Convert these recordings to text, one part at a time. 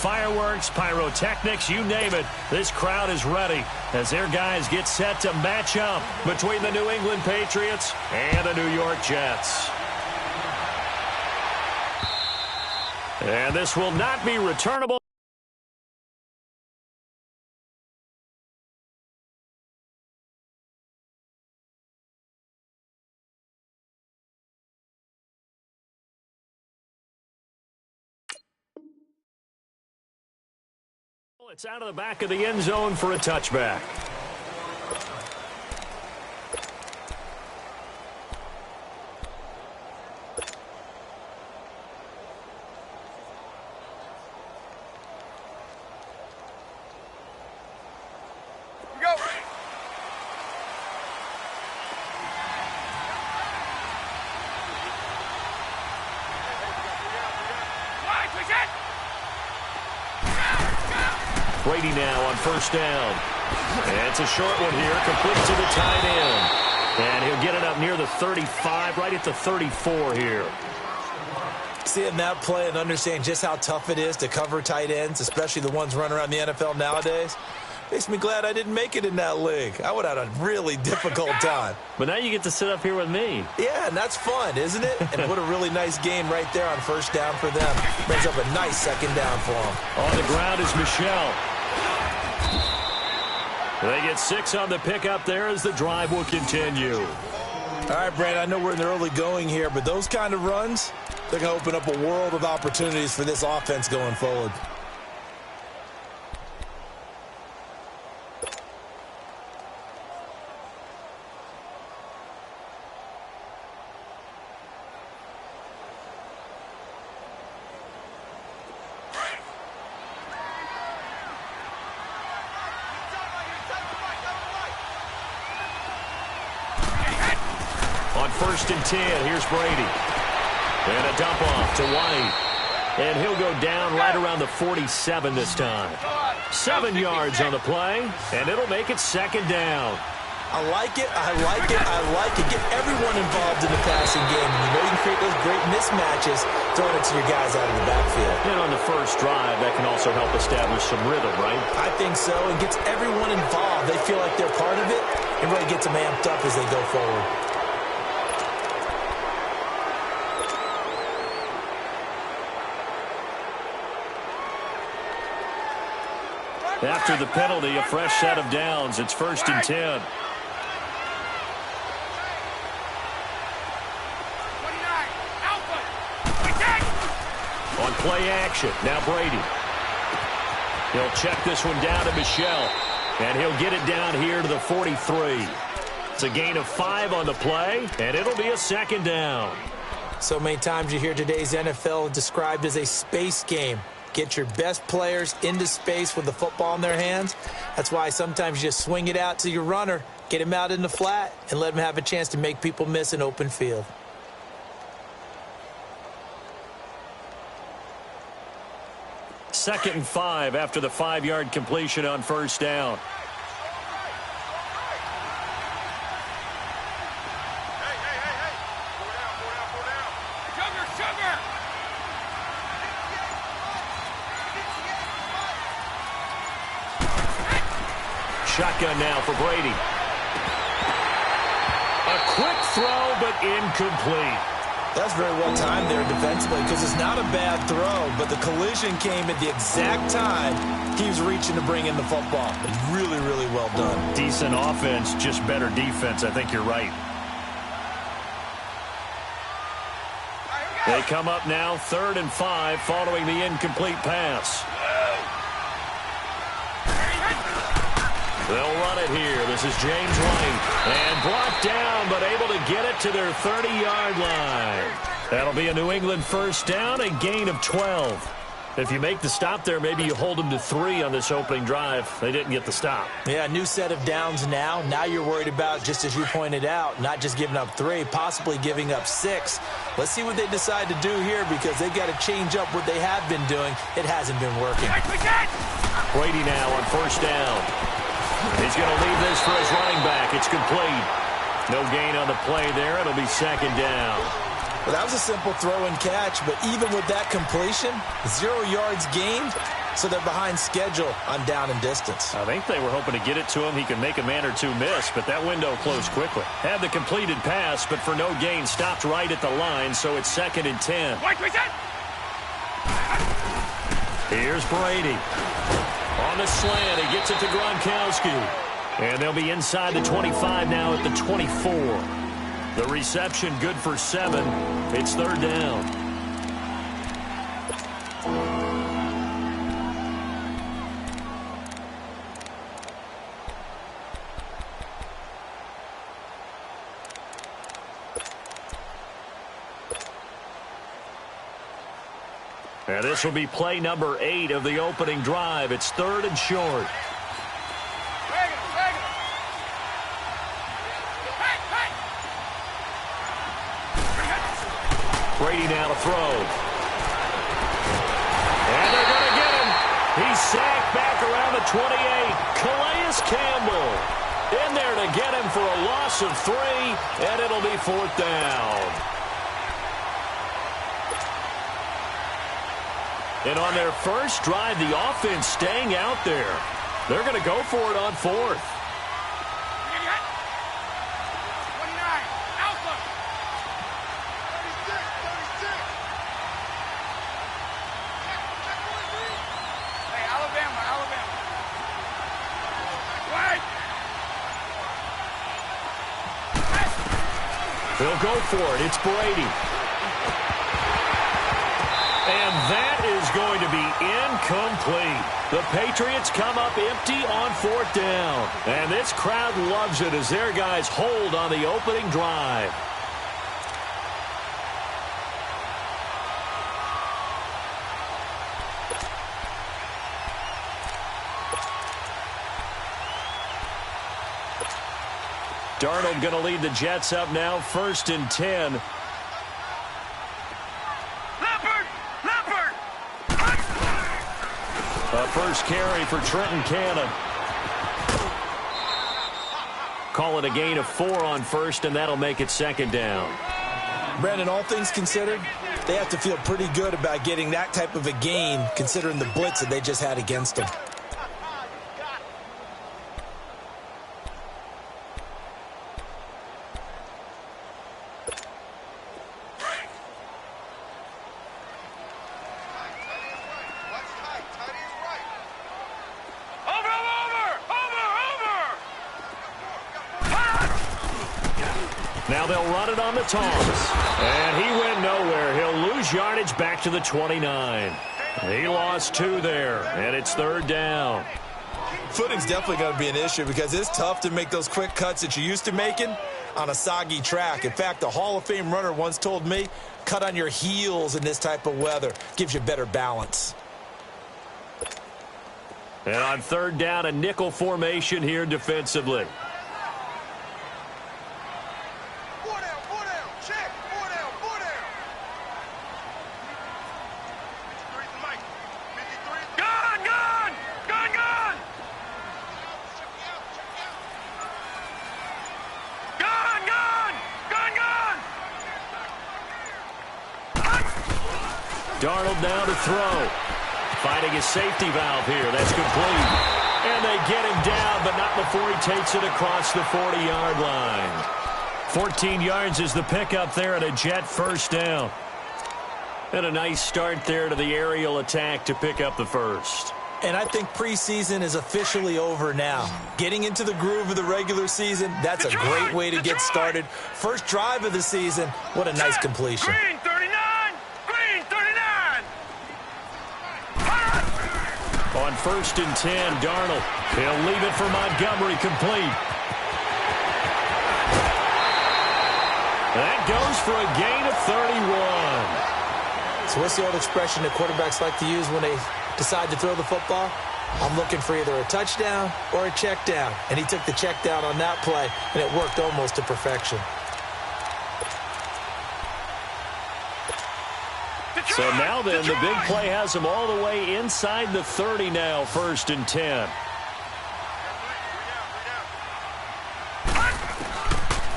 fireworks, pyrotechnics, you name it. This crowd is ready as their guys get set to match up between the New England Patriots and the New York Jets. And this will not be returnable. It's out of the back of the end zone for a touchback. Brady now on first down. And it's a short one here, complete to the tight end. And he'll get it up near the 35, right at the 34 here. Seeing that play and understanding just how tough it is to cover tight ends, especially the ones running around the NFL nowadays, makes me glad I didn't make it in that league. I would have had a really difficult time. But now you get to sit up here with me. Yeah, and that's fun, isn't it? And what a really nice game right there on first down for them. Brings up a nice second down for them. On the ground is Michel. They get 6 on the pickup there as the drive will continue. All right, Brandon, I know we're in the early going here, but those kind of runs, they're going to open up a world of opportunities for this offense going forward. First and 10, here's Brady. And a dump off to White. And he'll go down right around the 47 this time. 7 yards on the play, and it'll make it second down. I like it, I like it, I like it. Get everyone involved in the passing game. And you know you can create those great mismatches throwing it to your guys out of the backfield. And on the first drive, that can also help establish some rhythm, right? I think so. It gets everyone involved. They feel like they're part of it. It really gets them amped up as they go forward. After the penalty, a fresh set of downs. It's first and 10. On play action, now Brady. He'll check this one down to Michel. And he'll get it down here to the 43. It's a gain of 5 on the play, and it'll be a second down. So many times you hear today's NFL described as a space game. Get your best players into space with the football in their hands. That's why sometimes you just swing it out to your runner, get him out in the flat, and let him have a chance to make people miss an open field. Second and 5 after the 5-yard completion on first down. Shotgun now for Brady. A quick throw, but incomplete. That's very well timed there defensively because it's not a bad throw, but the collision came at the exact time he was reaching to bring in the football. Really, really well done. Decent offense, just better defense. I think you're right. They come up now, 3rd and 5, following the incomplete pass. They'll run it here. This is James White. And brought down, but able to get it to their 30-yard line. That'll be a New England first down, a gain of 12. If you make the stop there, maybe you hold them to 3 on this opening drive. They didn't get the stop. Yeah, new set of downs now. Now you're worried about, just as you pointed out, not just giving up 3, possibly giving up 6. Let's see what they decide to do here because they've got to change up what they have been doing. It hasn't been working. Brady now on first down. He's going to leave this for his running back. It's complete. No gain on the play there. It'll be second down. Well, that was a simple throw and catch, but even with that completion, 0 yards gained, so they're behind schedule on down and distance. I think they were hoping to get it to him. He could make a man or two miss, but that window closed quickly. Had the completed pass, but for no gain, stopped right at the line, so it's 2nd and 10. Here's Brady. On the slant, he gets it to Gronkowski. And they'll be inside the 25 now at the 24. The reception good for 7. It's 3rd down. And this will be play number 8 of the opening drive. It's 3rd and short. Brady now to throw. And they're going to get him. He's sacked back around the 28. Calais Campbell in there to get him for a loss of 3, and it'll be 4th down. And on their first drive, the offense staying out there. They're going to go for it on 4th. They'll go for it. It's Brady. And that is going to be incomplete. The Patriots come up empty on 4th down. And this crowd loves it as their guys hold on the opening drive. Darnold going to lead the Jets up now, 1st and 10. A first carry for Trenton Cannon. Call it a gain of 4 on 1st, and that'll make it 2nd down. Brandon, all things considered, they have to feel pretty good about getting that type of a gain, considering the blitz that they just had against them. Now they'll run it on the toss. And he went nowhere. He'll lose yardage back to the 29. He lost 2 there, and it's 3rd down. Footing's definitely going to be an issue because it's tough to make those quick cuts that you're used to making on a soggy track. In fact, a Hall of Fame runner once told me, cut on your heels in this type of weather. Gives you better balance. And on 3rd down, a nickel formation here defensively. Darnold now to throw. Finding his safety valve here. That's complete. And they get him down, but not before he takes it across the 40-yard line. 14 yards is the pickup there, and a Jet first down. And a nice start there to the aerial attack to pick up the first. And I think preseason is officially over now. Getting into the groove of the regular season, that's a great way to get started. First drive of the season, what a nice completion. Green 39! Green 39! On 1st and 10, Darnold. He'll leave it for Montgomery, complete. That goes for a gain of 31. So what's the old expression that quarterbacks like to use when they decide to throw the football? I'm looking for either a touchdown or a check down. And he took the check down on that play, and it worked almost to perfection. So now then, the big play has him all the way inside the 30 now, 1st and 10.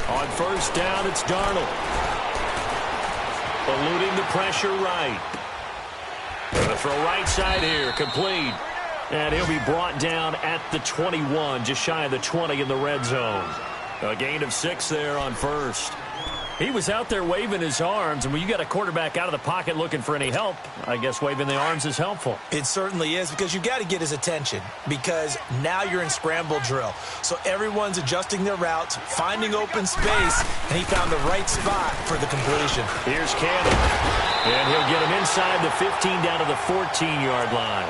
On 1st down, it's Darnold. Eluding the pressure right. The throw right side here, complete. And he'll be brought down at the 21, just shy of the 20 in the red zone. A gain of 6 there on first. He was out there waving his arms, and when you got a quarterback out of the pocket looking for any help, I guess waving the arms is helpful. It certainly is, because you got to get his attention, because now you're in scramble drill. So everyone's adjusting their routes, finding open space, and he found the right spot for the completion. Here's Cannon, and he'll get him inside the 15 down to the 14-yard line.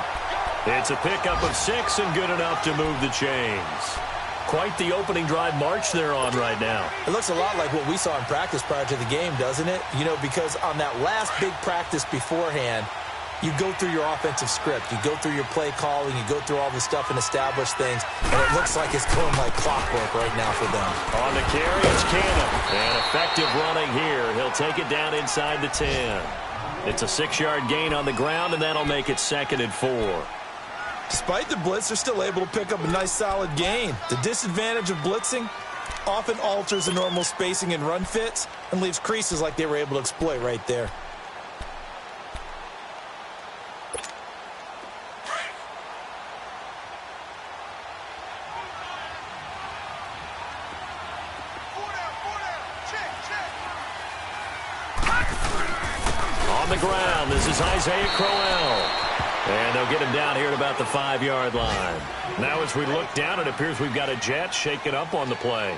It's a pickup of 6 and good enough to move the chains. Quite the opening drive march they're on right now. It looks a lot like what we saw in practice prior to the game, doesn't it? You know, because on that last big practice beforehand, you go through your offensive script. You go through your play calling. You go through all the stuff and establish things. And it looks like it's going like clockwork right now for them. On the carry, it's Cannon. And effective running here. He'll take it down inside the 10. It's a 6-yard gain on the ground, and that'll make it 2nd and 4. Despite the blitz, they're still able to pick up a nice, solid gain. The disadvantage of blitzing often alters the normal spacing and run fits and leaves creases like they were able to exploit right there. On the ground, this is Isaiah Crowell. And they'll get him down here at about the 5-yard line. Now as we look down, it appears we've got a jet shaking up on the play.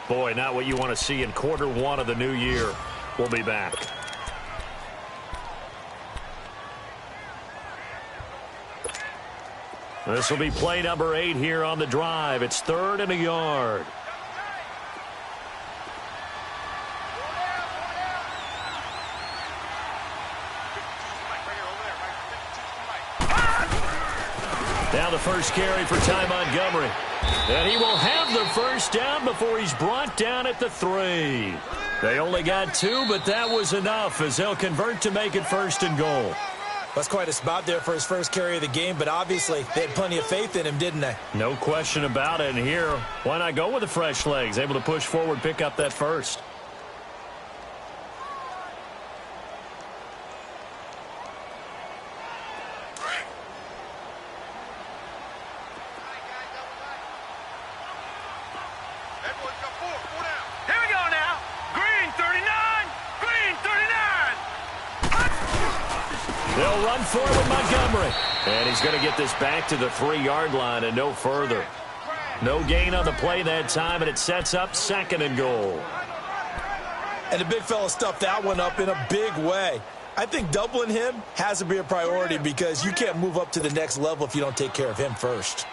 Boy, not what you want to see in quarter 1 of the new year. We'll be back. This will be play number 8 here on the drive. It's 3rd and a yard. Now the first carry for Ty Montgomery. And he will have the first down before he's brought down at the 3. They only got 2, but that was enough as they'll convert to make it 1st and goal. That's quite a spot there for his first carry of the game, but obviously they had plenty of faith in him, didn't they? No question about it. And here, why not go with the fresh legs? Able to push forward, pick up that first. They'll run forward Montgomery. And he's going to get this back to the 3-yard line and no further. No gain on the play that time, and it sets up 2nd and goal. And the big fella stuffed that one up in a big way. I think doubling him has to be a priority because you can't move up to the next level if you don't take care of him first.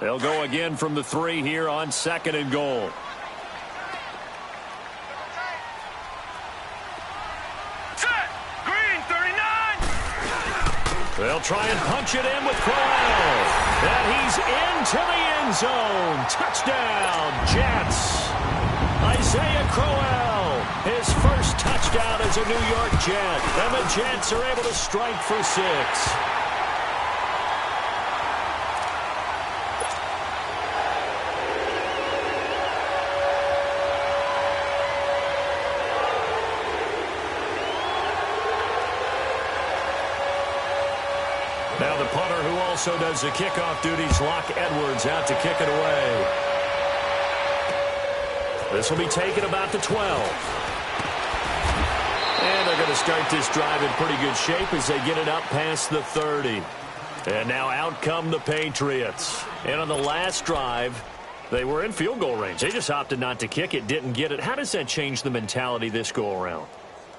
They'll go again from the 3 here on 2nd and goal. They'll try and punch it in with Crowell. And he's into the end zone. Touchdown, Jets. Isaiah Crowell, his first touchdown as a New York Jet. And the Jets are able to strike for 6. Now the punter who also does the kickoff duties, Locke Edwards, out to kick it away. This will be taken about the 12. And they're going to start this drive in pretty good shape as they get it up past the 30. And now out come the Patriots. And on the last drive, they were in field goal range. They just opted not to kick it, didn't get it. How does that change the mentality this go around?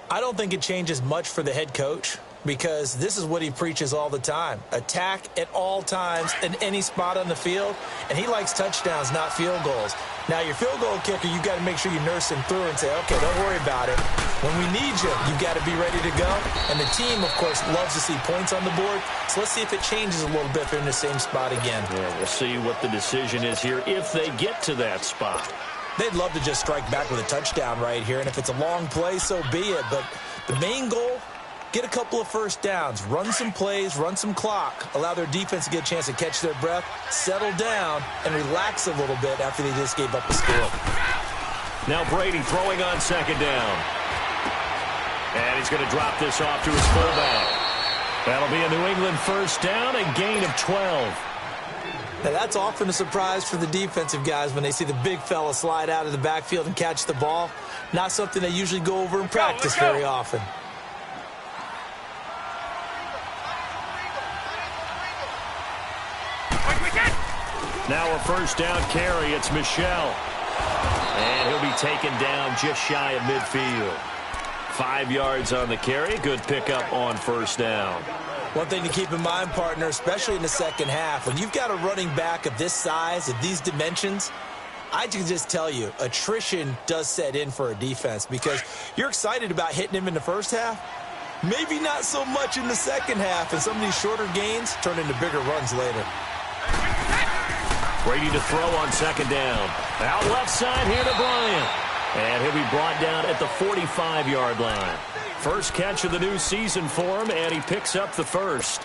I don't think it changes much for the head coach, because this is what he preaches all the time. Attack at all times in any spot on the field, and he likes touchdowns, not field goals. Now, your field goal kicker, you've got to make sure you nurse him through and say, okay, don't worry about it. When we need you, you've got to be ready to go. And the team, of course, loves to see points on the board. So let's see if it changes a little bit if they're in the same spot again. Yeah, we'll see what the decision is here if they get to that spot. They'd love to just strike back with a touchdown right here, and if it's a long play, so be it. But the main goal, get a couple of first downs, run some plays, run some clock, allow their defense to get a chance to catch their breath, settle down, and relax a little bit after they just gave up a score. Now Brady throwing on 2nd down. And he's going to drop this off to his fullback. That'll be a New England first down, a gain of 12. Now, that's often a surprise for the defensive guys when they see the big fella slide out of the backfield and catch the ball. Not something they usually go over in practice very often. Now a first down carry. It's Michel. And he'll be taken down just shy of midfield. 5 yards on the carry. Good pickup on first down. One thing to keep in mind, partner, especially in the second half, when you've got a running back of this size, of these dimensions, I can just tell you, attrition does set in for a defense because you're excited about hitting him in the first half. Maybe not so much in the second half, and some of these shorter gains turn into bigger runs later. Brady to throw on second down. Out left side here to Bryant. And he'll be brought down at the 45-yard line. First catch of the new season for him, and he picks up the first.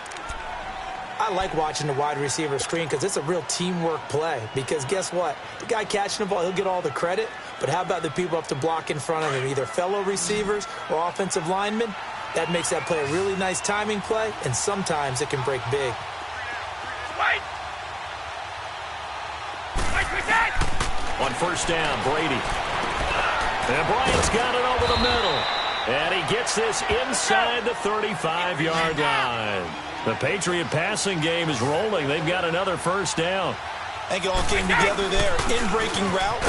I like watching the wide receiver screen because it's a real teamwork play. Because guess what? The guy catching the ball, he'll get all the credit. But how about the people up to block in front of him, either fellow receivers or offensive linemen? That makes that play a really nice timing play, and sometimes it can break big. On first down, Brady. And Bryant's got it over the middle. And he gets this inside the 35-yard line. The Patriot passing game is rolling. They've got another first down. I think it all came together there. In-breaking route,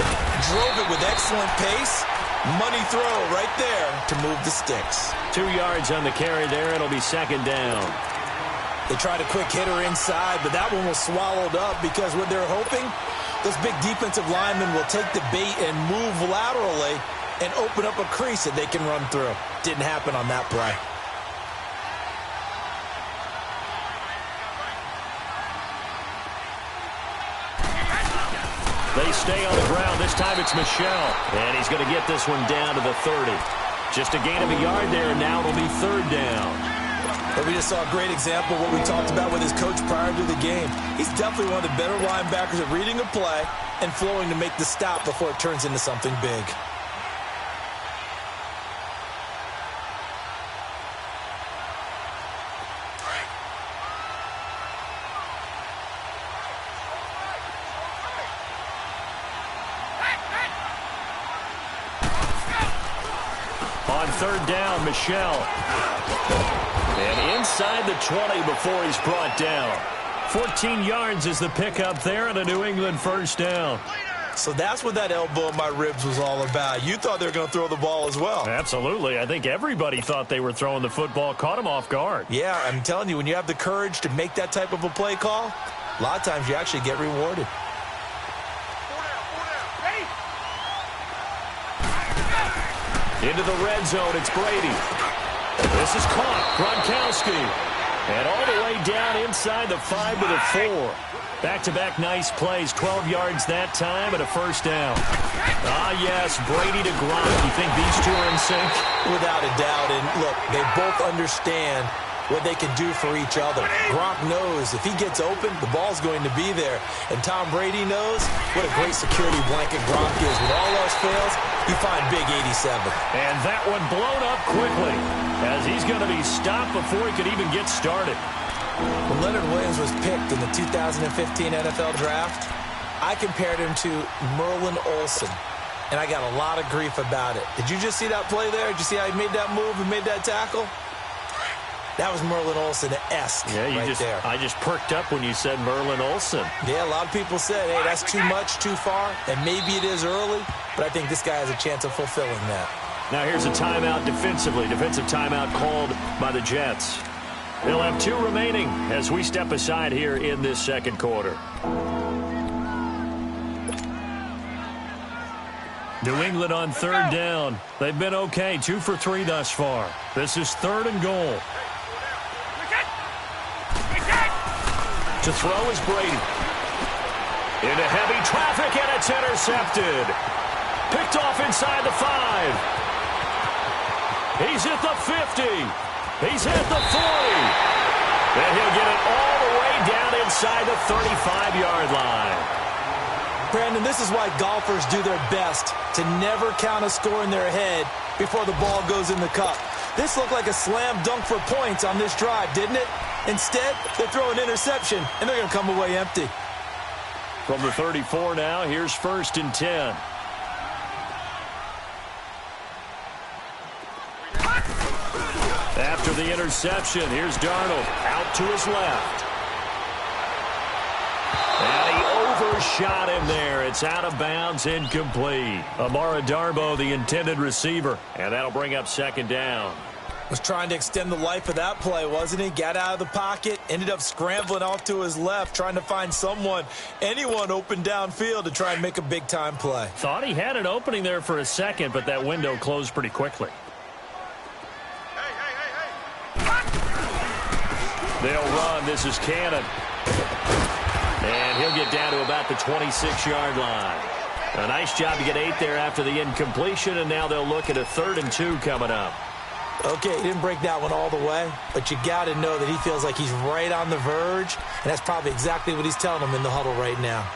drove it with excellent pace. Money throw right there to move the sticks. 2 yards on the carry there. It'll be second down. They tried a quick hitter inside, but that one was swallowed up because what they're hoping, those big defensive linemen will take the bait and move laterally and open up a crease that they can run through. Didn't happen on that play. They stay on the ground. This time it's Michel. And he's going to get this one down to the 30. Just a gain of a yard there, and now it'll be third down. But we just saw a great example of what we talked about with his coach prior to the game. He's definitely one of the better linebackers at reading a play and flowing to make the stop before it turns into something big. On third down, Michel. And inside the 20 before he's brought down. 14 yards is the pickup there and a New England first down. So that's what that elbow in my ribs was all about. You thought they were going to throw the ball as well. Absolutely. I think everybody thought they were throwing the football, caught him off guard. Yeah, I'm telling you, when you have the courage to make that type of a play call, a lot of times you actually get rewarded. Into the red zone, it's Brady. This is caught, Gronkowski. And all the way down inside the 5 to the 4. Back-to-back nice plays, 12 yards that time and a first down. Ah, yes, Brady to Gronk. You think these two are in sync? Without a doubt, and look, they both understand what they can do for each other. Gronk knows if he gets open, the ball's going to be there. And Tom Brady knows what a great security blanket Gronk is. When all else fails, you find Big 87. And that one blown up quickly as he's going to be stopped before he could even get started. When Leonard Williams was picked in the 2015 NFL Draft, I compared him to Merlin Olsen. And I got a lot of grief about it. Did you just see that play there? Did you see how he made that move and made that tackle? That was Merlin Olsen-esque there. I just perked up when you said Merlin Olsen. Yeah, a lot of people said, hey, that's too much, too far, and maybe it is early, but I think this guy has a chance of fulfilling that. Now here's a timeout defensively. Defensive timeout called by the Jets. They'll have 2 remaining as we step aside here in this second quarter. New England on third down. They've been okay, 2 for 3 thus far. This is third and goal. To throw is Brady. Into heavy traffic, and it's intercepted. Picked off inside the 5. He's at the 50. He's at the 40. And he'll get it all the way down inside the 35-yard line. Brandon, this is why golfers do their best to never count a score in their head before the ball goes in the cup. This looked like a slam dunk for points on this drive, didn't it? Instead, they throw an interception, and they're going to come away empty. From the 34 now, here's 1st and 10. After the interception, here's Darnold out to his left. And he overshot him there. It's out of bounds, incomplete. Amara Darboh, the intended receiver, and that'll bring up 2nd down. Was trying to extend the life of that play, wasn't he? Got out of the pocket, ended up scrambling off to his left, trying to find anyone open downfield to try and make a big-time play. Thought he had an opening there for a second, but that window closed pretty quickly. They'll run. This is Cannon. And he'll get down to about the 26-yard line. A nice job to get 8 there after the incompletion, and now they'll look at a 3rd and 2 coming up. Okay, he didn't break that one all the way, but you got to know that he feels like he's right on the verge, and that's probably exactly what he's telling them in the huddle right now.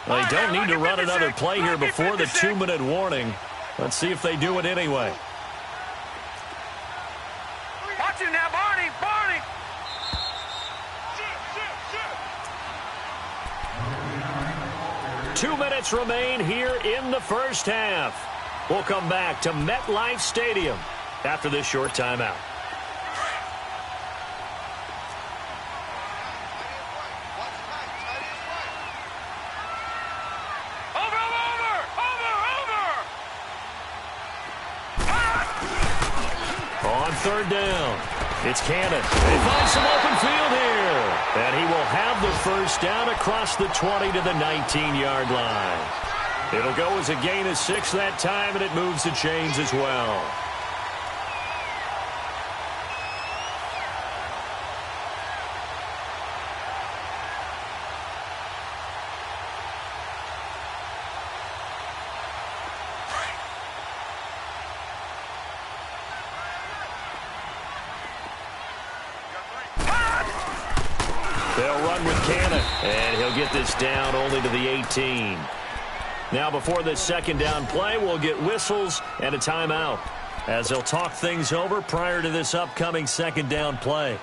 Well, they don't need to run another play here before the 2-minute warning. Let's see if they do it anyway. Watch him now, Barney! Barney! 2 minutes remain here in the first half. We'll come back to MetLife Stadium after this short timeout. On 3rd down, it's Cannon. They find some open field here. And he will have the 1st down across the 20 to the 19-yard line. It'll go as a gain of 6 that time, and it moves the chains as well. They'll run with Cannon, and he'll get this down only to the 18. Now, before this 2nd down play, we'll get whistles and a timeout as they'll talk things over prior to this upcoming 2nd down play.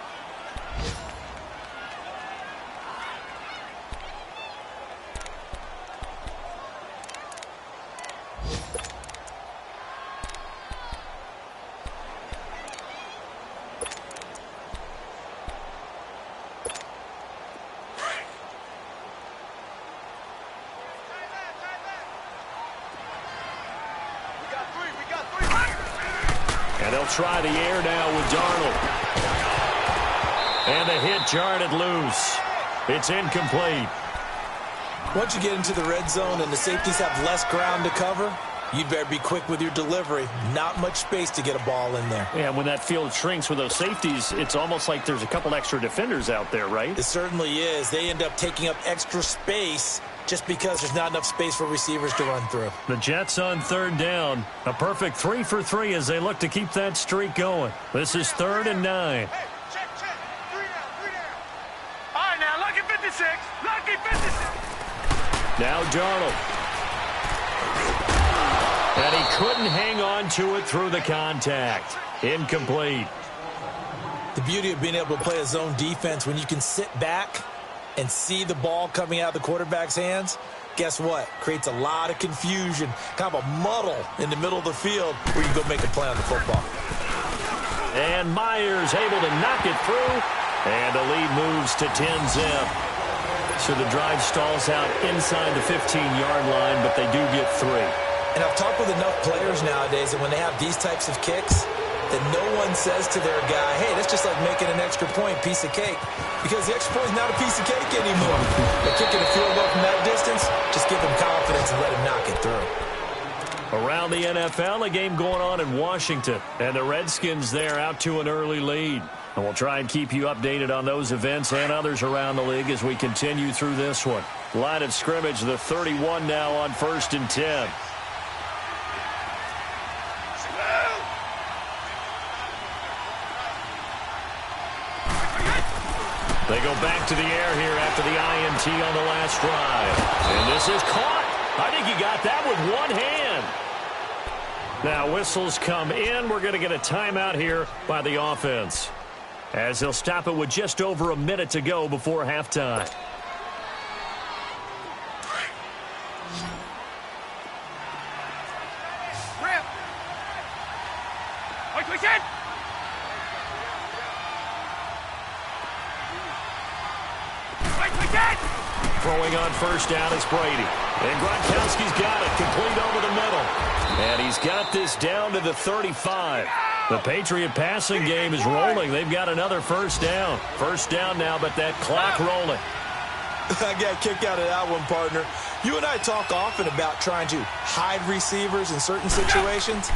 And they'll try the air now with Darnold. And the hit jarred it loose. It's incomplete. Once you get into the red zone and the safeties have less ground to cover, you better be quick with your delivery. Not much space to get a ball in there. Yeah, when that field shrinks with those safeties, it's almost like there's a couple extra defenders out there, right? It certainly is. They end up taking up extra space just because there's not enough space for receivers to run through. The Jets on 3rd down. A perfect 3 for 3 as they look to keep that streak going. This is 3rd and 9. Check. 3 down. All right, now, lucky 56. Lucky 56. Now Darnold. And he couldn't hang on to it through the contact. Incomplete. The beauty of being able to play a zone defense when you can sit back and see the ball coming out of the quarterback's hands, guess what? Creates a lot of confusion, kind of a muddle in the middle of the field where you go make a play on the football. And Myers able to knock it through, and the lead moves to 10-zip. So the drive stalls out inside the 15-yard line, but they do get 3. And I've talked with enough players nowadays that when they have these types of kicks, that no one says to their guy, hey, that's just like making an extra point, piece of cake. Because the extra point is not a piece of cake anymore. They're kicking a field goal from that distance, just give them confidence and let them knock it through. Around the NFL, a game going on in Washington. And the Redskins there out to an early lead. And we'll try and keep you updated on those events and others around the league as we continue through this one. Line of scrimmage, the 31 now on 1st and 10. They go back to the air here after the INT on the last drive. And this is caught. I think he got that with one hand. Now whistles come in. We're going to get a timeout here by the offense, as they'll stop it with just over a minute to go before halftime. Throwing on first down is Brady. And Gronkowski's got it, complete over the middle. And he's got this down to the 35. The Patriot passing game is rolling. They've got another first down. First down now, but that clock rolling. I got a kick out of that one, partner. You and I talk often about trying to hide receivers in certain situations,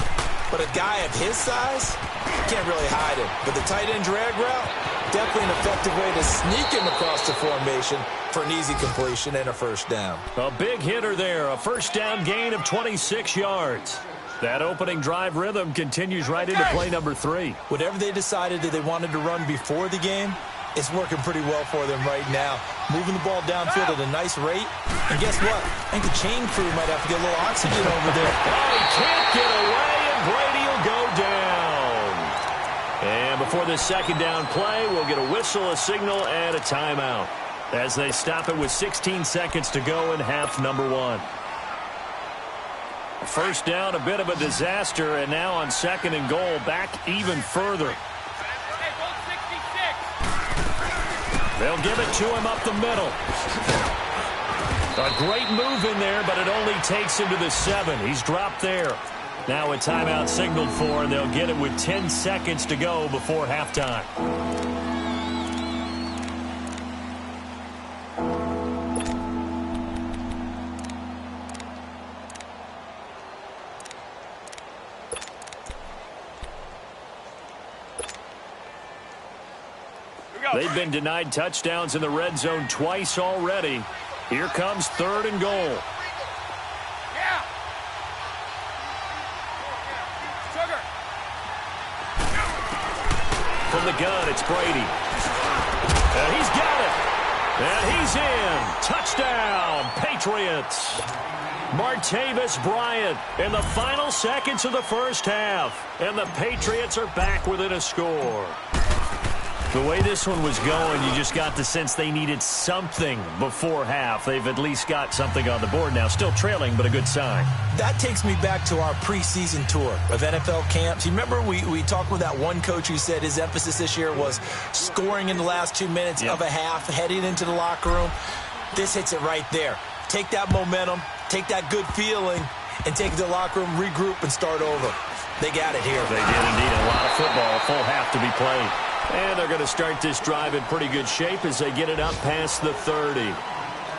but a guy of his size, you can't really hide him. But the tight end drag route, definitely an effective way to sneak him across the formation for an easy completion and a first down. A big hitter there, a first down gain of 26 yards. That opening drive rhythm continues right into play number 3. Whatever they decided that they wanted to run before the game, it's working pretty well for them right now. Moving the ball downfield at a nice rate. And guess what? I think the chain crew might have to get a little oxygen over there. Oh, he can't get away, and Brady will go down. And before this second down play, we'll get a whistle, a signal, and a timeout, as they stop it with 16 seconds to go in half number 1. First down, a bit of a disaster, and now on second and goal, back even further. They'll give it to him up the middle. A great move in there, but it only takes him to the 7. He's dropped there. Now a timeout signaled for, and they'll get it with 10 seconds to go before halftime. They've been denied touchdowns in the red zone twice already. Here comes third and goal. From the gun, it's Brady. And he's got it. And he's in. Touchdown, Patriots. Martavis Bryant in the final seconds of the first half. And the Patriots are back within a score. The way this one was going, you just got the sense they needed something before half. They've at least got something on the board now. Still trailing, but a good sign. That takes me back to our preseason tour of NFL camps. You remember we talked with that one coach who said his emphasis this year was scoring in the last 2 minutes of a half, heading into the locker room. This hits it right there. Take that momentum, take that good feeling, and take it to the locker room, regroup, and start over. They got it here. They did indeed. A lot of football, a full half to be played. And they're going to start this drive in pretty good shape as they get it up past the 30.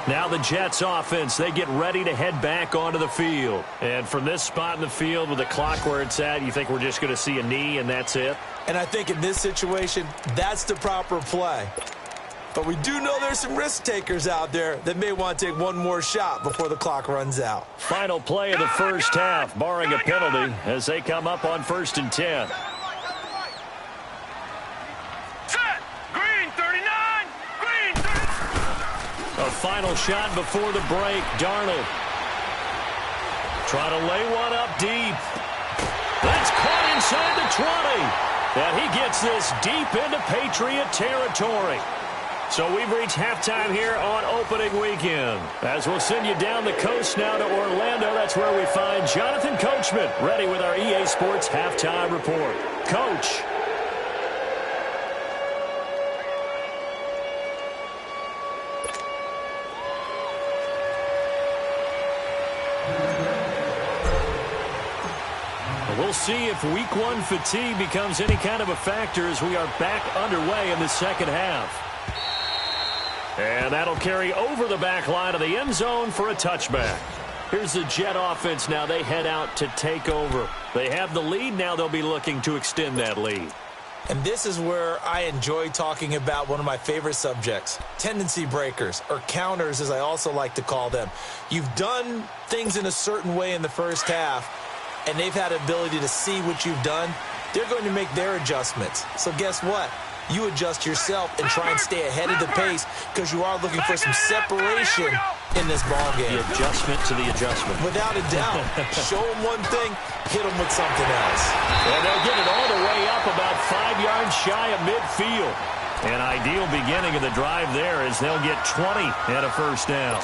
Now the Jets offense, they get ready to head back onto the field. And from this spot in the field with the clock where it's at, you think we're just going to see a knee and that's it? And I think in this situation, that's the proper play. But we do know there's some risk takers out there that may want to take one more shot before the clock runs out. Final play of the first half, barring a penalty, as they come up on 1st and 10. A final shot before the break. Darnold trying to lay one up deep. That's caught inside the 20. And he gets this deep into Patriot territory. So we've reached halftime here on opening weekend. As we'll send you down the coast now to Orlando, that's where we find Jonathan Coachman ready with our EA Sports halftime report. Coach. We'll see if week 1 fatigue becomes any kind of a factor as we are back underway in the second half. And that'll carry over the back line of the end zone for a touchback. Here's the Jet offense now. They head out to take over. They have the lead. Now they'll be looking to extend that lead. And this is where I enjoy talking about one of my favorite subjects, tendency breakers, or counters as I also like to call them. You've done things in a certain way in the first half, and they've had the ability to see what you've done. They're going to make their adjustments. So guess what? you adjust yourself and try and stay ahead of the pace because you are looking for some separation in this ball game. The adjustment to the adjustment. Without a doubt. Show them one thing, hit them with something else. And they'll get it all the way up about 5 yards shy of midfield. An ideal beginning of the drive there as they'll get 20 and a first down.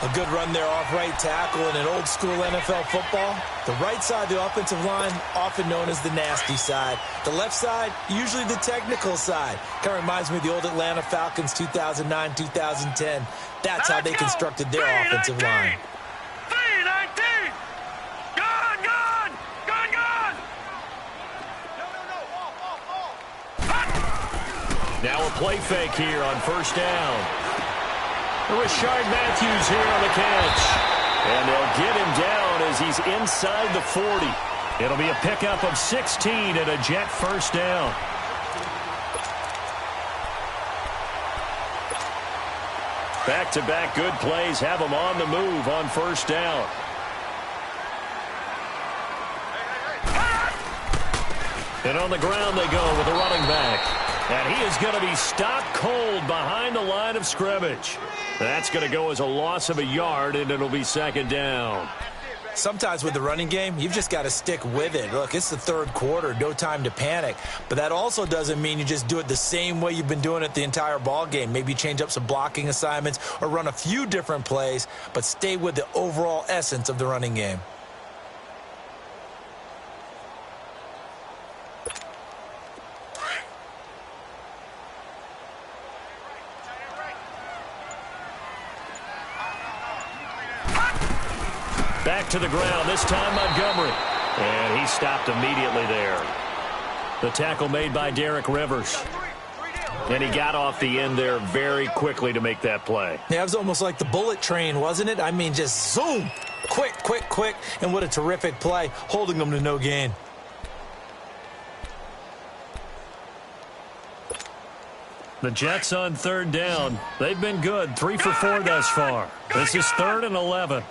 A good run there off right tackle in an old-school NFL football. The right side of the offensive line, often known as the nasty side. The left side, usually the technical side. Kind of reminds me of the old Atlanta Falcons 2009-2010. That's how they constructed their offensive line. 3-19! Gone, gone! Gone, gone! Now a play fake here on first down. Rashard Matthews here on the catch. And they'll get him down as he's inside the 40. It'll be a pickup of 16 and a Jet first down. Back-to-back good plays have them on the move on first down. And on the ground they go with a running back. And he is going to be stopped cold behind the line of scrimmage. That's going to go as a loss of a yard, and it'll be second down. Sometimes with the running game, you've just got to stick with it. Look, it's the third quarter, no time to panic. But that also doesn't mean you just do it the same way you've been doing it the entire ball game. Maybe change up some blocking assignments or run a few different plays, but stay with the overall essence of the running game. Back to the ground, this time Montgomery. And he stopped immediately there. The tackle made by Derek Rivers. And he got off the end there very quickly to make that play. Yeah, it was almost like the bullet train, wasn't it? I mean, just zoom. Quick, quick, quick. And what a terrific play, holding them to no gain. The Jets on third down. They've been good, 3 for 4 thus far. This is 3rd and 11.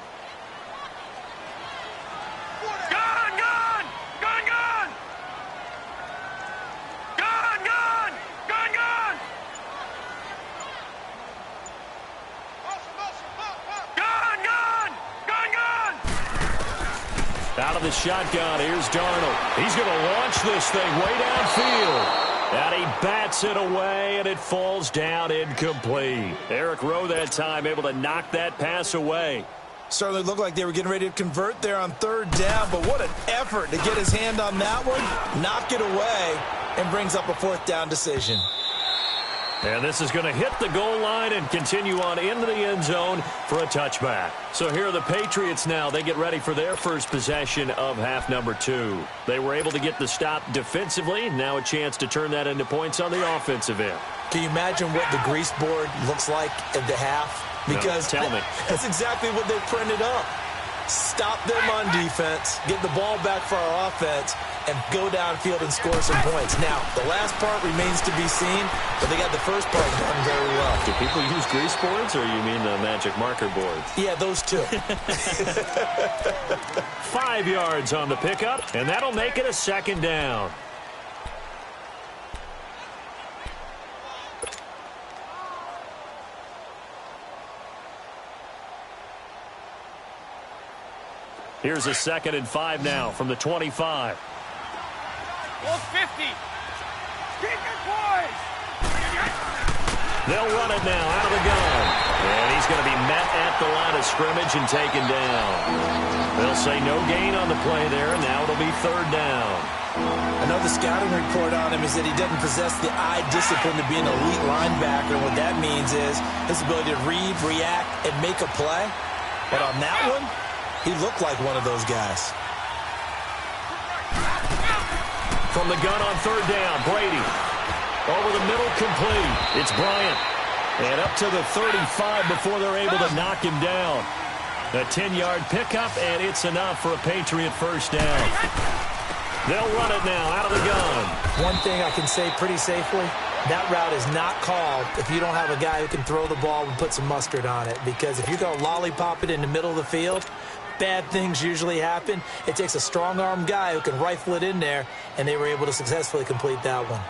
Out of the shotgun, here's Darnold. He's going to launch this thing way downfield. And he bats it away, and it falls down incomplete. Eric Rowe that time able to knock that pass away. Certainly looked like they were getting ready to convert there on third down, but what an effort to get his hand on that one, knock it away, and brings up a 4th down decision. And this is going to hit the goal line and continue on into the end zone for a touchback. So here are the Patriots now. They get ready for their first possession of half number 2. They were able to get the stop defensively. Now a chance to turn that into points on the offensive end. Can you imagine what the grease board looks like at the half? Because no, tell me. That's exactly what they printed up. Stop them on defense, get the ball back for our offense, and go downfield and score some points. Now, the last part remains to be seen, but they got the first part done very well. Do people use grease boards, or you mean the magic marker boards? Yeah, those two. 5 yards on the pickup, and that'll make it a second down. Here's a 2nd and 5 now from the 25. 50. Keep it, boys. They'll run it now out of the gun. And he's going to be met at the line of scrimmage and taken down. They'll say no gain on the play there, and now it'll be 3rd down. Another scouting report on him is that he doesn't possess the eye discipline to be an elite linebacker. And what that means is his ability to read, react, and make a play. But on that one, he looked like one of those guys. From the gun on 3rd down, Brady. Over the middle, complete. It's Bryant. And up to the 35 before they're able to knock him down. A 10-yard pickup, and it's enough for a Patriot first down. They'll run it now out of the gun. One thing I can say pretty safely, that route is not called if you don't have a guy who can throw the ball and put some mustard on it. Because if you're going to lollipop it in the middle of the field, bad things usually happen. It takes a strong-arm guy who can rifle it in there, and they were able to successfully complete that one.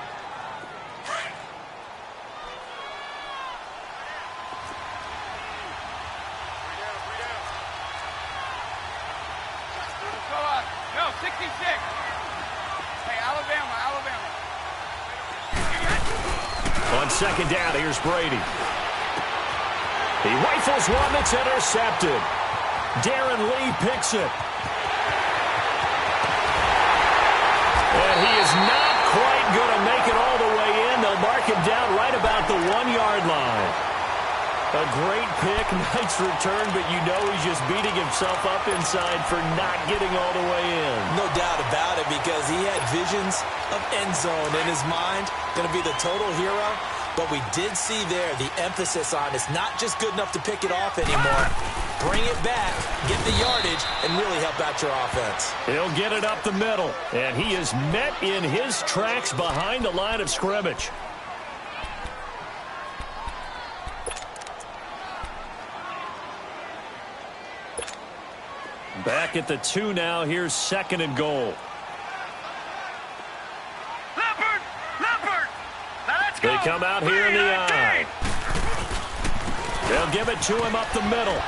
on second down. Here's Brady. He rifles one that's intercepted. Darren Lee picks it. And he is not quite going to make it all the way in. They'll mark him down right about the 1-yard line. A great pick, nice return, but you know he's just beating himself up inside for not getting all the way in. No doubt about it, because he had visions of end zone in his mind. Going to be the total hero. But we did see there the emphasis on it's not just good enough to pick it off anymore. Bring it back, get the yardage, and really help out your offense. He'll get it up the middle, and he is met in his tracks behind the line of scrimmage. Back at the 2 now. Here's 2nd and goal. They come out here in the I. They'll give it to him up the middle.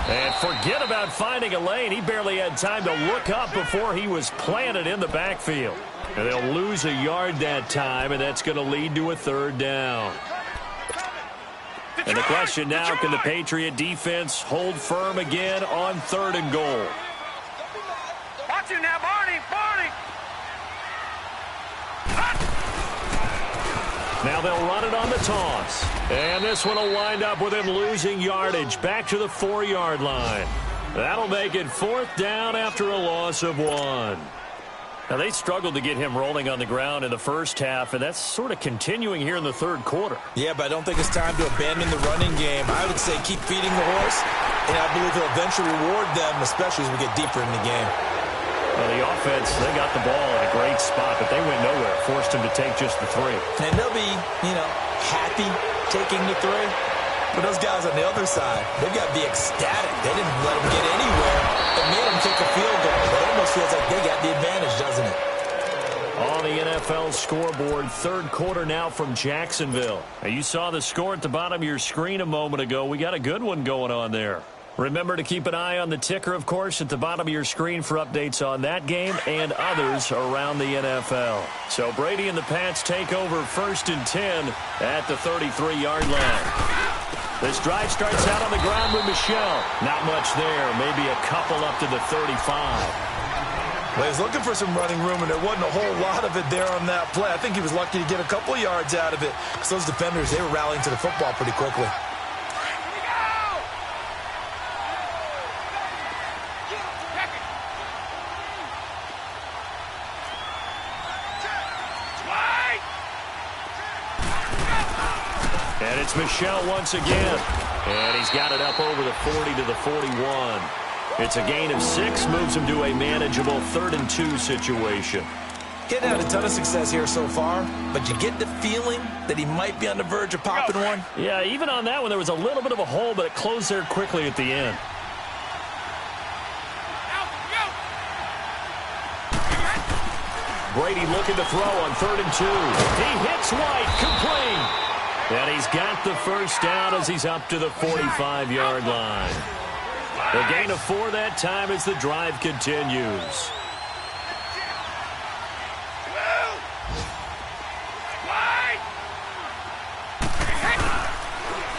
And forget about finding a lane. He barely had time to look up before he was planted in the backfield. And they'll lose a yard that time, and that's going to lead to a 3rd down. And the question now, can the Patriot defense hold firm again on 3rd and goal? Watch you now, Barney. Now they'll run it on the toss. And this one will wind up with him losing yardage back to the 4-yard line. That'll make it 4th down after a loss of 1. Now, they struggled to get him rolling on the ground in the first half, and that's sort of continuing here in the 3rd quarter. Yeah, but I don't think it's time to abandon the running game. I would say keep feeding the horse, and I believe he'll eventually reward them, especially as we get deeper in the game. Well, the offense, they got the ball in a great spot, but they went nowhere. Forced him to take just the 3. And they'll be, happy taking the 3. But those guys on the other side, they've got to be ecstatic. They didn't let them get anywhere. It made them kick a field goal. It almost feels like they got the advantage, doesn't it? On the NFL scoreboard, 3rd quarter now from Jacksonville. Now, you saw the score at the bottom of your screen a moment ago. We got a good one going on there. Remember to keep an eye on the ticker, of course, at the bottom of your screen for updates on that game and others around the NFL. So Brady and the Pats take over 1st and 10 at the 33-yard line. This drive starts out on the ground with Michel. Not much there, maybe a couple up to the 35. Well, he's looking for some running room, and there wasn't a whole lot of it there on that play. I think he was lucky to get a couple of yards out of it. Because those defenders, they were rallying to the football pretty quickly. And it's Michel once again. And he's got it up over the 40 to the 41. It's a gain of 6, moves him to a manageable 3rd and 2 situation. Getting had a ton of success here so far, but you get the feeling that he might be on the verge of popping one. Yeah, even on that one, there was a little bit of a hole, but it closed there quickly at the end. Brady looking to throw on 3rd and 2. He hits White, complete. And he's got the first down as he's up to the 45-yard line. The gain of 4 that time as the drive continues.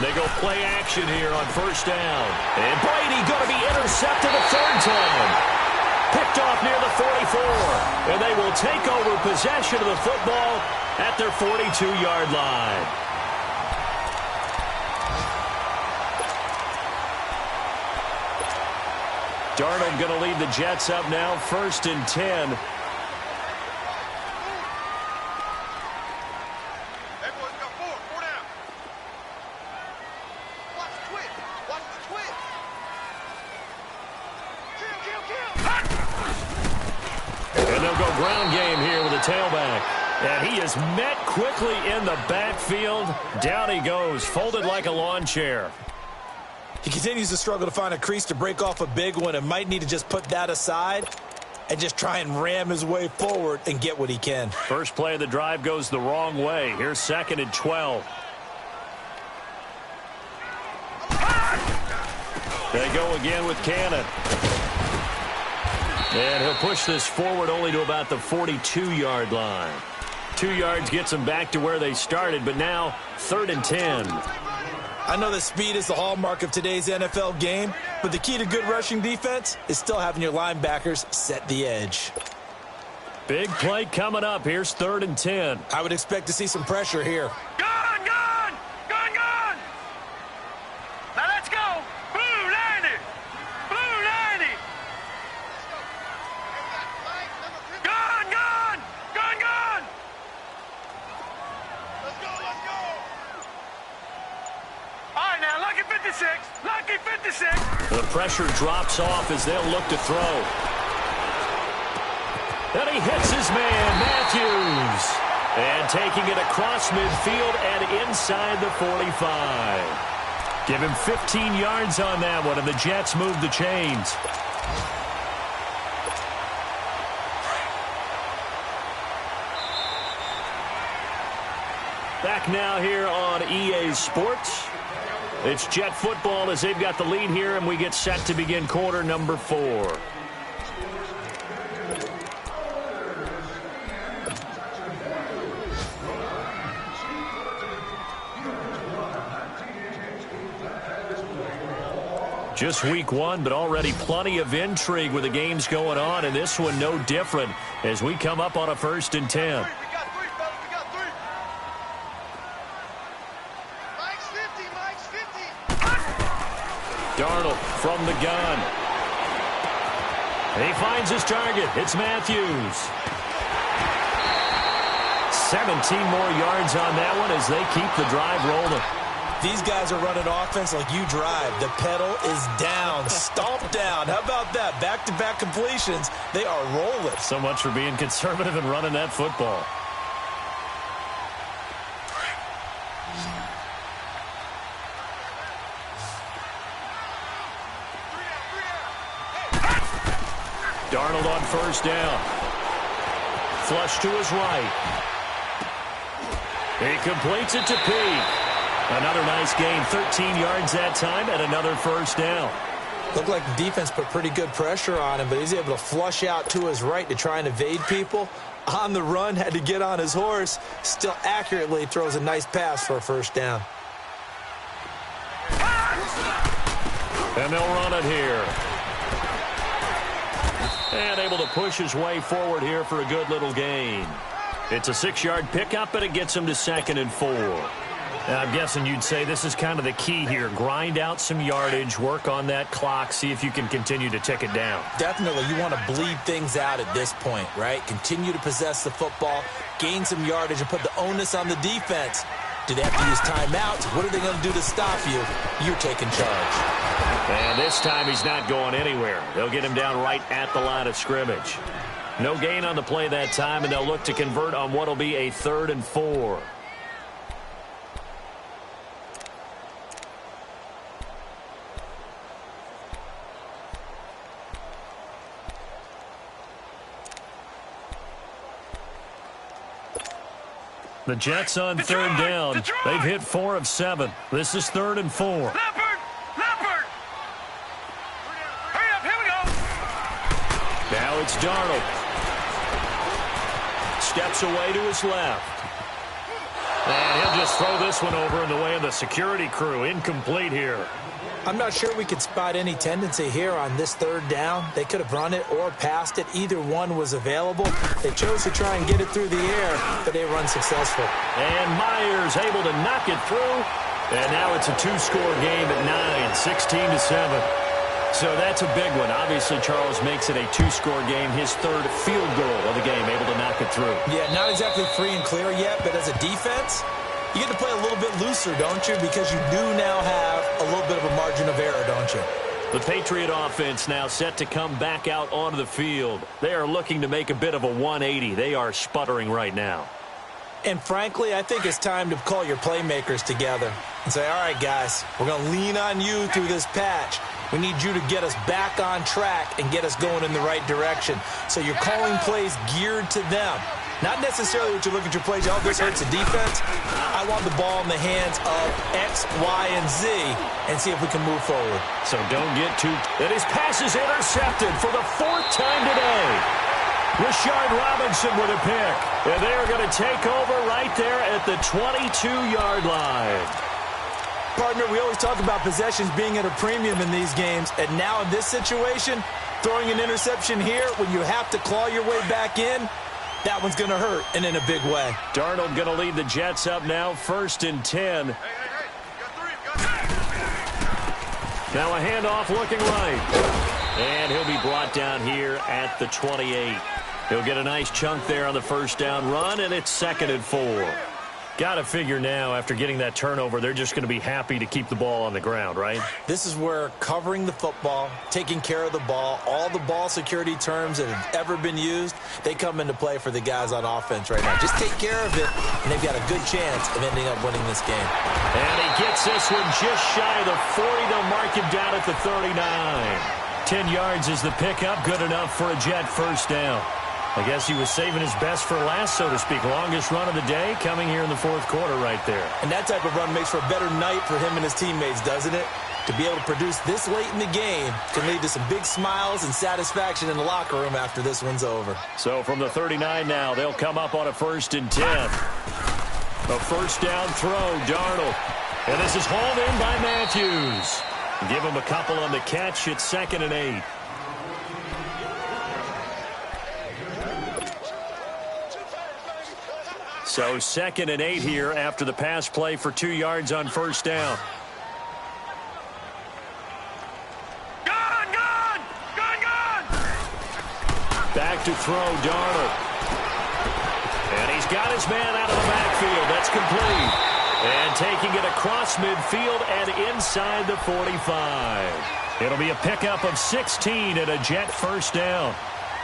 They go play action here on 1st down. And Brady going to be intercepted a 3rd time. Picked off near the 44. And they will take over possession of the football at their 42-yard line. Darnold going to lead the Jets up now, 1st and 10. Hey, boys, got 4 down. Watch the twist. Watch the twist. Kill. And they'll go ground game here with a tailback. And he is met quickly in the backfield. Down he goes, folded like a lawn chair. He continues to struggle to find a crease to break off a big one and might need to just put that aside and just try and ram his way forward and get what he can. First play of the drive goes the wrong way. Here's 2nd and 12. They go again with Cannon. And he'll push this forward only to about the 42-yard line. 2 yards gets them back to where they started, but now 3rd and 10. I know that speed is the hallmark of today's NFL game, but the key to good rushing defense is still having your linebackers set the edge. Big play coming up. Here's 3rd and 10. I would expect to see some pressure here. Gone, gone! Gone, gone! Now let's go! Blue 90! Blue 90! Gone, gone! Gone, gone! Let's go, let's go! All right, now, lucky 56. Lucky 56. The pressure drops off as they'll look to throw. And he hits his man, Matthews. And taking it across midfield and inside the 45. Give him 15 yards on that one, and the Jets move the chains. Back now here on EA Sports. It's Jet football as they've got the lead here, and we get set to begin quarter number 4. Just week 1, but already plenty of intrigue with the games going on, and this one no different as we come up on a 1st and 10. We got 3, fellas. We got 3. Mike's 50. Mike's 50. Darnold from the gun. He finds his target. It's Matthews. 17 more yards on that one as they keep the drive rolling. These guys are running offense like you drive. The pedal is down, stomped down. How about that? Back-to-back completions. They are rolling. So much for being conservative and running that football. Darnold on 1st down. Flush to his right. He completes it to Peake. Another nice gain, 13 yards that time, and another 1st down. Looked like the defense put pretty good pressure on him, but he's able to flush out to his right to try and evade people. On the run, had to get on his horse. Still accurately throws a nice pass for a 1st down. And they'll run it here. And able to push his way forward here for a good little gain. It's a 6-yard pickup, and it gets him to 2nd and 4. I'm guessing you'd say this is kind of the key here. Grind out some yardage, work on that clock, see if you can continue to tick it down. Definitely, you want to bleed things out at this point, right? Continue to possess the football, gain some yardage, and put the onus on the defense. Do they have to use timeouts? What are they going to do to stop you? You're taking charge. And this time he's not going anywhere. They'll get him down right at the line of scrimmage. No gain on the play that time, and they'll look to convert on what will be a 3rd and 4. The Jets on 3rd down. They've hit 4 of 7. This is 3rd and 4. Leopard! Leopard! Hurry up, here we go! Now it's Darnold. Steps away to his left. And he'll just throw this one over in the way of the security crew. Incomplete here. I'm not sure we could spot any tendency here on this 3rd down. They could have run it or passed it. Either one was available. They chose to try and get it through the air, but they were unsuccessful. And Myers able to knock it through. And now it's a 2-score game at 9, 16-7. So that's a big one. Obviously, Charles makes it a 2-score game, his 3rd field goal of the game, able to knock it through. Yeah, not exactly free and clear yet, but as a defense, you get to play a little bit looser, don't you? Because you do now have a little bit of a margin of error, don't you? The Patriot offense now set to come back out onto the field. They are looking to make a bit of a 180. They are sputtering right now. And frankly, I think it's time to call your playmakers together and say, all right, guys, we're going to lean on you through this patch. We need you to get us back on track and get us going in the right direction. So you're calling plays geared to them. Not necessarily what you look at your plays, oh, this hurts the defense. I want the ball in the hands of X, Y, and Z and see if we can move forward. So don't get too... And his pass is intercepted for the 4th time today. Rashard Robinson with a pick. And they're going to take over right there at the 22-yard line. Partner, we always talk about possessions being at a premium in these games. And now in this situation, throwing an interception here when you have to claw your way back in, that one's going to hurt, and in a big way. Darnold going to lead the Jets up now, 1st and 10. Now a handoff looking right. And he'll be brought down here at the 28. He'll get a nice chunk there on the first down run, and it's 2nd and 4. Got to figure now, after getting that turnover, they're just going to be happy to keep the ball on the ground, right? This is where covering the football, taking care of the ball, all the ball security terms that have ever been used, they come into play for the guys on offense right now. Just take care of it, and they've got a good chance of ending up winning this game. And he gets this one just shy of the 40. They'll mark him down at the 39. 10 yards is the pickup, good enough for a Jet first down. I guess he was saving his best for last, so to speak. Longest run of the day coming here in the 4th quarter right there. And that type of run makes for a better night for him and his teammates, doesn't it? To be able to produce this late in the game can lead to some big smiles and satisfaction in the locker room after this one's over. So from the 39 now, they'll come up on a 1st and 10. A first down throw, Darnold. And this is hauled in by Matthews. Give him a couple on the catch. It's 2nd and 8. So 2nd and 8 here after the pass play for 2 yards on first down. Gone! Back to throw, Darnold. And he's got his man out of the backfield. That's complete. And taking it across midfield and inside the 45. It'll be a pickup of 16 and a Jet first down.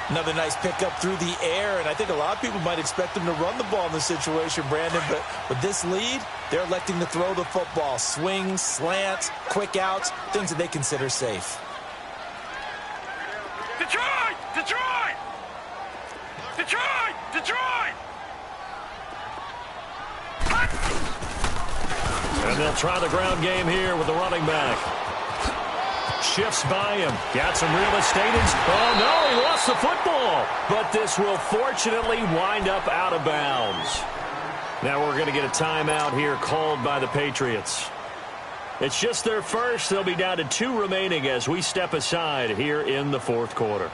Another nice pickup through the air, and I think a lot of people might expect them to run the ball in this situation, Brandon, but with this lead, they're electing to throw the football. Swings, slants, quick outs, things that they consider safe. Detroit! Detroit! Detroit! Detroit! And they'll try the ground game here with the running back. Shifts by him. Got some real estate. Oh, no, he lost the football. But this will fortunately wind up out of bounds. Now we're going to get a timeout here called by the Patriots. It's just their first. They'll be down to 2 remaining as we step aside here in the 4th quarter.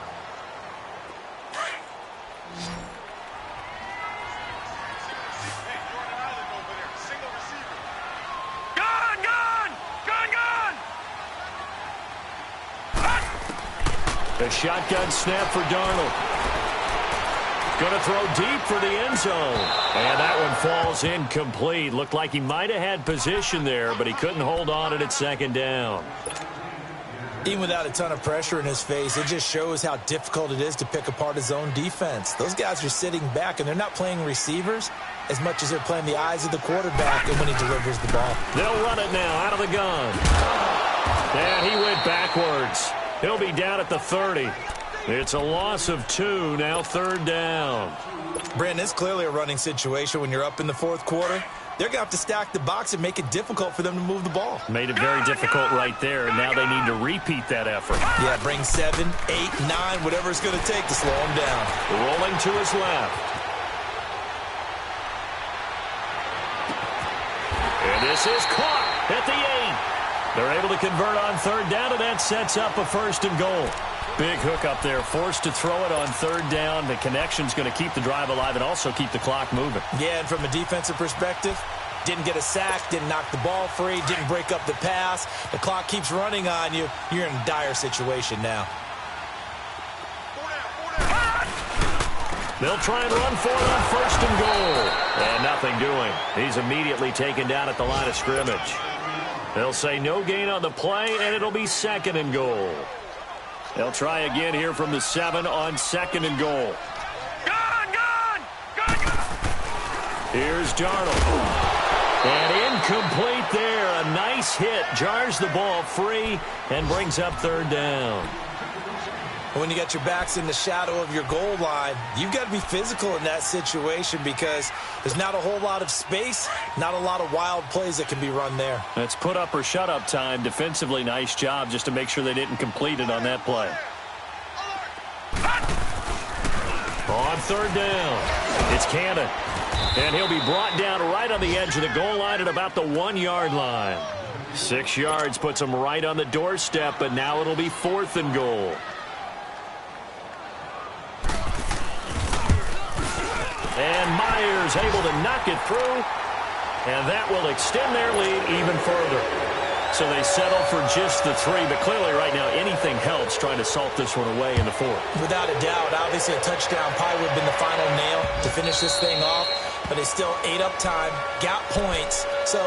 A shotgun snap for Darnold. Going to throw deep for the end zone. And that one falls incomplete. Looked like he might have had position there, but he couldn't hold on at 2nd down. Even without a ton of pressure in his face, it just shows how difficult it is to pick apart his own defense. Those guys are sitting back, and they're not playing receivers as much as they're playing the eyes of the quarterback and when he delivers the ball. They'll run it now out of the gun. And he went backwards. He'll be down at the 30. It's a loss of 2, now 3rd down. Brandon, it's clearly a running situation when you're up in the 4th quarter. They're going to have to stack the box and make it difficult for them to move the ball. Made it very difficult right there, and now they need to repeat that effort. Yeah, bring 7, 8, 9, whatever it's going to take to slow him down. Rolling to his left. And this is caught at the 8. They're able to convert on 3rd down, and that sets up a 1st and goal. Big hook up there, forced to throw it on 3rd down. The connection's going to keep the drive alive and also keep the clock moving. Yeah, and from a defensive perspective, didn't get a sack, didn't knock the ball free, didn't break up the pass. The clock keeps running on you. You're in a dire situation now. They'll try and run for it on 1st and goal. And nothing doing. He's immediately taken down at the line of scrimmage. They'll say no gain on the play, and it'll be 2nd and goal. They'll try again here from the 7 on 2nd and goal. Gone! Here's Darnold. And incomplete there. A nice hit. Jars the ball free and brings up 3rd down. When you got your backs in the shadow of your goal line, you've got to be physical in that situation because there's not a whole lot of space, not a lot of wild plays that can be run there. That's put up or shut up time. Defensively, nice job just to make sure they didn't complete it on that play. On third down, it's Cannon. And he'll be brought down right on the edge of the goal line at about the 1-yard line. 6 yards puts him right on the doorstep, but now it'll be 4th and goal. And Myers able to knock it through, and that will extend their lead even further. So they settle for just the 3, but clearly right now anything helps trying to salt this one away in the 4th. Without a doubt, obviously a touchdown probably would have been the final nail to finish this thing off, but they still ate up time, got points. So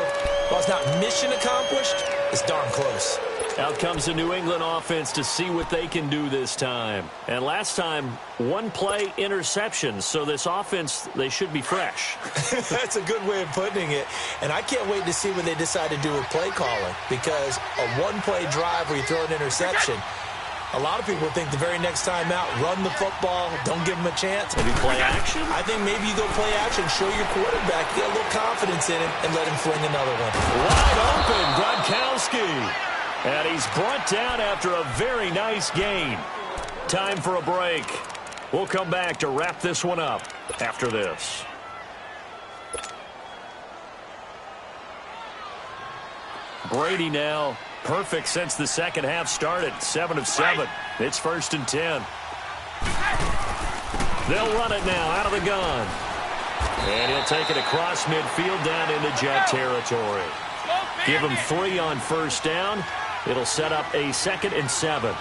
while it's not mission accomplished, it's darn close. Out comes the New England offense to see what they can do this time. And last time, 1-play interception. So this offense, they should be fresh. That's a good way of putting it. And I can't wait to see what they decide to do with play calling. Because a 1-play drive where you throw an interception, a lot of people think the very next time out, run the football, don't give them a chance. Maybe play action? I think maybe you go play action, show your quarterback, get a little confidence in him, and let him fling another one. Wide open, Gronkowski. And he's brought down after a very nice gain. Time for a break. We'll come back to wrap this one up after this. Brady now perfect since the second half started. 7 of 7. It's 1st and 10. They'll run it now out of the gun. And he'll take it across midfield down into Jet territory. Give him 3 on 1st down. It'll set up a 2nd and 7.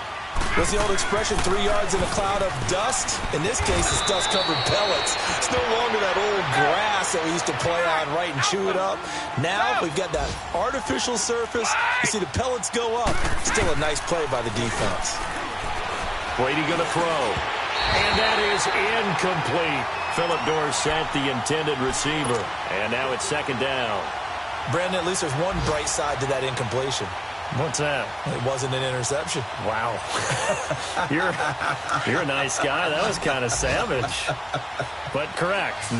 What's the old expression, 3 yards in a cloud of dust? In this case, it's dust-covered pellets. It's no longer that old grass that we used to play on, right, and chew it up. Now we've got that artificial surface. You see the pellets go up. Still a nice play by the defense. Brady going to throw. And that is incomplete. Philip Dorsett, the intended receiver. And now it's 2nd down. Brandon, at least there's one bright side to that incompletion. What's that? It wasn't an interception. Wow. You're a nice guy. That was kind of savage. But correct.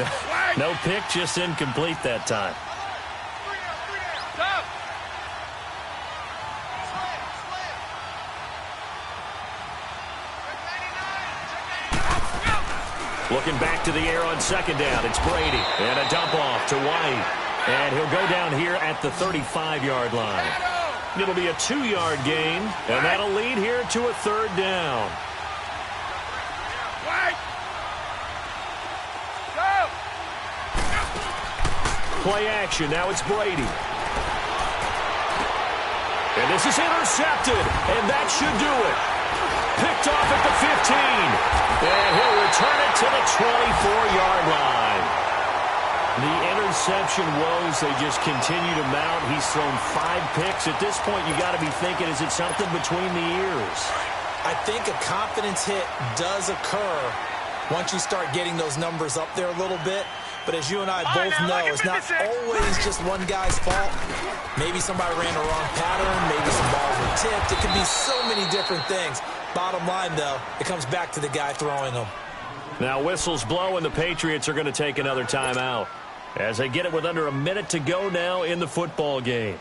No pick, just incomplete that time. Looking back to the air on 2nd down. It's Brady. And a dump off to White. And he'll go down here at the 35-yard line. It'll be a 2-yard gain, and that'll lead here to a 3rd down. Play action. Now it's Brady. And this is intercepted, and that should do it. Picked off at the 15. And he'll return it to the 24-yard line. The interception woes, they just continue to mount. He's thrown 5 picks. At this point, you got to be thinking, is it something between the ears? I think a confidence hit does occur once you start getting those numbers up there a little bit. But as you and I both know, it's not always just one guy's fault. Maybe somebody ran the wrong pattern. Maybe some balls were tipped. It could be so many different things. Bottom line, though, it comes back to the guy throwing them. Now whistles blow, and the Patriots are going to take another timeout as they get it with under a minute to go now in the football game.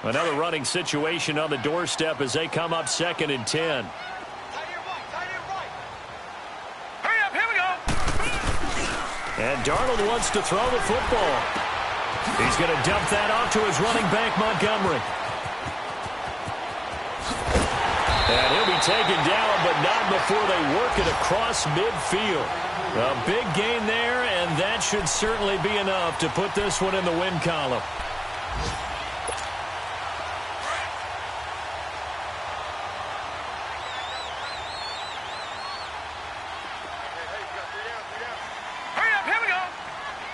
Another running situation on the doorstep as they come up 2nd and 10. Hurry up, here we go. And Darnold wants to throw the football. He's going to dump that off to his running back, Montgomery. And he'll be taken down, but not before they work it across midfield. A big gain there, and that should certainly be enough to put this one in the win column. Hurry up, here we go.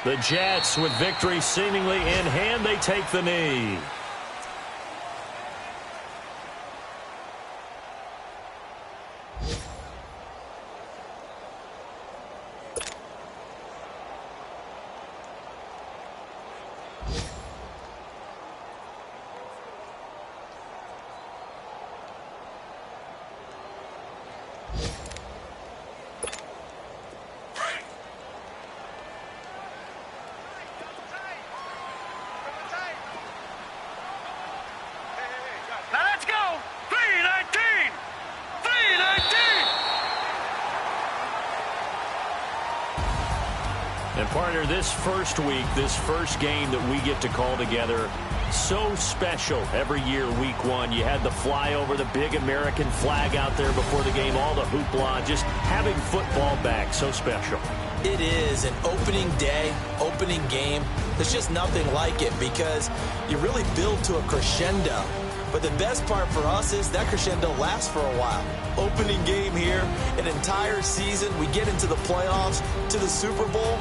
The Jets, with victory seemingly in hand, they take the knee. Now let's go. 3, And partner, this first week, this first game that we get to call together, so special every year, week one. You had the flyover, the big American flag out there before the game, all the hoopla, just having football back, so special. It is an opening day, opening game. There's just nothing like it because you really build to a crescendo. But the best part for us is that crescendo lasts for a while. Opening game here, an entire season, we get into the playoffs, to the Super Bowl.